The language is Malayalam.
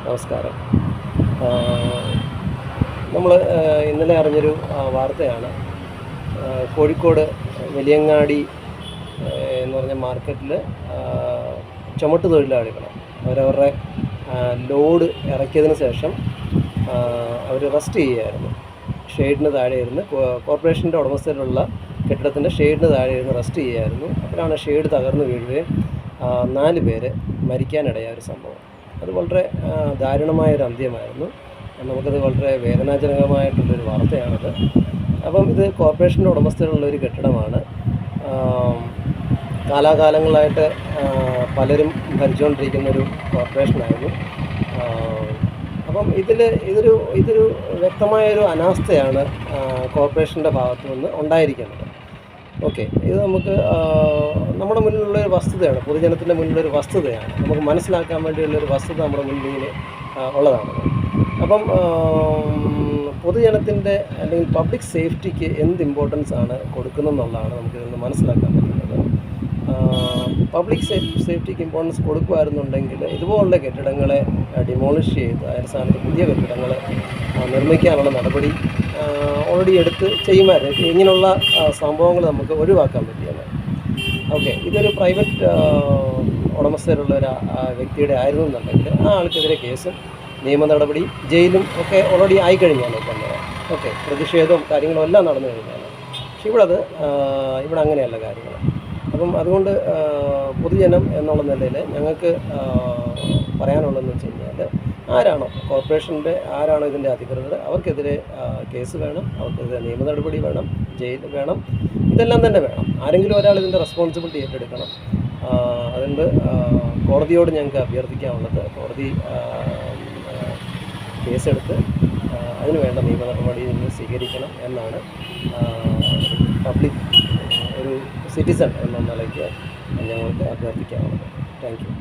നമസ്കാരം. നമ്മൾ ഇന്നലെ അറിഞ്ഞൊരു വാർത്തയാണ്. കോഴിക്കോട് വലിയങ്ങാടി എന്ന് പറഞ്ഞ മാർക്കറ്റിൽ ചുമട്ട് തൊഴിലാളികൾ അവരവരുടെ ലോഡ് ഇറക്കിയതിന് ശേഷം അവർ റെസ്റ്റ് ചെയ്യുകയായിരുന്നു. ഷെയ്ഡിന് താഴെ ഇരുന്ന് കോർപ്പറേഷൻ്റെ ഉടമസ്ഥയിലുള്ള കെട്ടിടത്തിൻ്റെ ഷെയ്ഡിന് താഴെ ഇരുന്ന് റെസ്റ്റ് ചെയ്യുകയായിരുന്നു. അപ്പോഴാണ് ഷെയ്ഡ് തകർന്നു വീഴുകയും 4 പേര് മരിക്കാനിടയായ ഒരു സംഭവം. അത് വളരെ ദാരുണമായൊരു അന്ത്യമായിരുന്നു. നമുക്കത് വളരെ വേദനാജനകമായിട്ടുള്ളൊരു വാർത്തയാണത്. അപ്പം ഇത് കോർപ്പറേഷൻ്റെ ഉടമസ്ഥയിലുള്ളൊരു കെട്ടിടമാണ്. കാലാകാലങ്ങളായിട്ട് പലരും ഭരിച്ചുകൊണ്ടിരിക്കുന്നൊരു കോർപ്പറേഷനായിരുന്നു. അപ്പം ഇതൊരു വ്യക്തമായൊരു അനാസ്ഥയാണ് കോർപ്പറേഷൻ്റെ ഭാഗത്തു നിന്ന് ഉണ്ടായിരിക്കുന്നത്. ഓക്കെ, ഇത് നമുക്ക് നമ്മുടെ മുന്നിലുള്ളൊരു വസ്തുതയാണ്, പൊതുജനത്തിൻ്റെ മുന്നിലൊരു വസ്തുതയാണ്, നമുക്ക് മനസ്സിലാക്കാൻ വേണ്ടിയുള്ളൊരു വസ്തുത നമ്മുടെ മുന്നിൽ ഉള്ളതാണ്. അപ്പം പൊതുജനത്തിൻ്റെ അല്ലെങ്കിൽ പബ്ലിക് സേഫ്റ്റിക്ക് എന്ത് ഇമ്പോർട്ടൻസ് ആണ് കൊടുക്കുന്നതെന്നുള്ളതാണ് നമുക്കിതൊന്ന് മനസ്സിലാക്കാൻ പറ്റുന്നത്. പബ്ലിക് സേഫ്റ്റിക്ക് ഇമ്പോർട്ടൻസ് കൊടുക്കുമായിരുന്നുണ്ടെങ്കിൽ ഇതുപോലുള്ള കെട്ടിടങ്ങളെ ഡിമോളിഷ് ചെയ്ത് അതിൻ്റെ സ്ഥാനത്ത് പുതിയ കെട്ടിടങ്ങൾ നിർമ്മിക്കാനുള്ള നടപടി ഓൾറെഡി എടുത്ത് ചെയ്യുമായിരുന്നു. ഇങ്ങനെയുള്ള സംഭവങ്ങൾ നമുക്ക് ഒഴിവാക്കാൻ പറ്റിയാണ്. ഓക്കെ, ഇതൊരു പ്രൈവറ്റ് ഉടമസ്ഥയിലുള്ള ഒരു വ്യക്തിയുടെ ആയിരുന്നു എന്നുണ്ടെങ്കിൽ ആ ആൾക്കെതിരെ കേസും നിയമ നടപടി ജയിലും ഒക്കെ ഓൾറെഡി ആയിക്കഴിഞ്ഞാണ്. ഓക്കെ, പ്രതിഷേധവും കാര്യങ്ങളും എല്ലാം നടന്നു കഴിഞ്ഞാണ്. പക്ഷെ ഇവിടെ അങ്ങനെയല്ല കാര്യങ്ങൾ. അപ്പം അതുകൊണ്ട് പൊതുജനം എന്നുള്ള നിലയിൽ ഞങ്ങൾക്ക് പറയാനുള്ളതെന്ന് വെച്ച് കഴിഞ്ഞാൽ ആരാണോ ഇതിൻ്റെ അധികൃതർ അവർക്കെതിരെ കേസ് വേണം, അവർക്കെതിരെ നിയമ നടപടി വേണം, ജയിൽ വേണം, ഇതെല്ലാം തന്നെ വേണം. ആരെങ്കിലും ഒരാൾ ഇതിൻ്റെ റെസ്പോൺസിബിലിറ്റി ഏറ്റെടുക്കണം. അതുകൊണ്ട് കോടതിയോട് ഞങ്ങൾക്ക് അഭ്യർത്ഥിക്കാനുള്ളത്, കോടതി കേസെടുത്ത് അതിന് വേണ്ട നിയമ നടപടി സ്വീകരിക്കണം എന്നാണ് പബ്ലിക് ഒരു സിറ്റിസൺ എന്ന നിലയ്ക്ക് ഞങ്ങൾക്ക് അഭ്യർത്ഥിക്കാനുള്ളത്. Thank you.